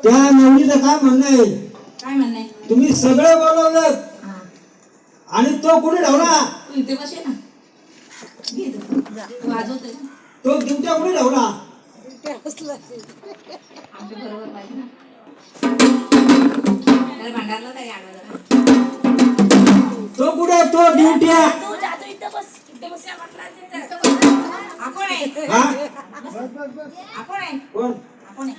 त्या नवरीचं काय म्हणणं आहे? काय म्हणणं आहे? तुम्ही सगळं बोलवलं आणि तो कुठे ठेवला? तू इथे बसे ना, वाजवते ना. तो दिवट्या कुठे ठेवला? आमच्या बरोबर पाहिजे ना. त्याला भांडारला काय आडवलं? तो कुठे? तो ड्युट्या आपण आहे. हा? आपण आहे. कोण? आपण आहे.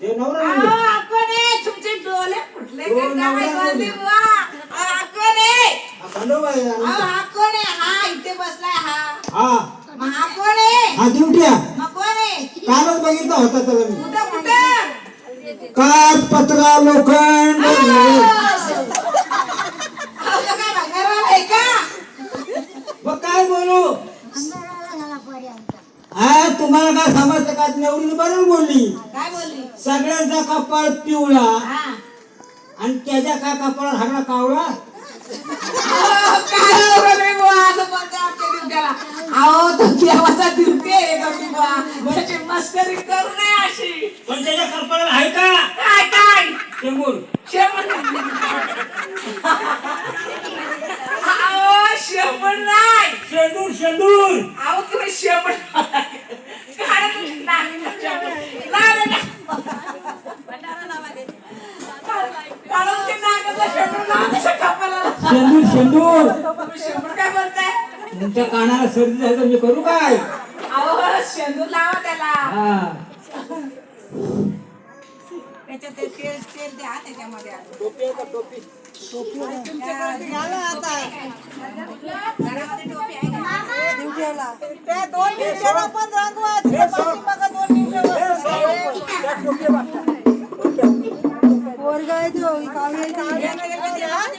हे नवरा अहो, नाही. आपण आहे. तुमचे डोळे फुटले हो, का काय नवरा बोलली नाही. बुवा? आपण आहे. हा, खंडोबा आहे. अहो, हा कोण आहे? हा इथे बसलाय हा. हा मग हा कोण आहे? हा ड्युट्या मग कोण आहे? कालच बघितला होता त्याला मी. कुठं कुठं? काच पत्रा लोखंड अहो, तो काय भांगारवाला आहे का? मग काय बोलू? हा तुम्हाला काय समजतं का? नवरीने बरोबर बोलली. काय बोलली? सगळ्यांचा कपाळ पिवळा हा. आणि त्याच्या काय कपाळात हागला कावळा. अहो, काय बोलले बुवा? असं बोलते आमच्या दिवट्याला. अहो, तो देवाचा दिवटे आहे का बुवा? त्याची मस्करी करू नये अशी. पण त्याच्या कपाळात आहे का काय काय? शेंबूर? शेवण. अहो, शेवण नाही. शेंदूर शेंदूर. अहो, तुम्ही शेवण. काय तुम्ही नाक शेवण. नाही, नाही. काढून ते नाकाचं शेवण लावा त्याच्या कपाळाला. शेंदूर शेंदूर. तुम्ही शेवण काय बोलताय? तुमच्या कानाला सर्दी झाली तर मी करू काय? अहो, शेंदूर लावा त्याला. हा त्याच्यात ते तेल द्या त्याच्यामध्ये. घरामध्ये टोपी आहे का? त्या 2 दिवसाला पण रंगवा, तिथे पाठीमागं 2 दिवसाला. पोरगा आहे तो, कावळी आहे.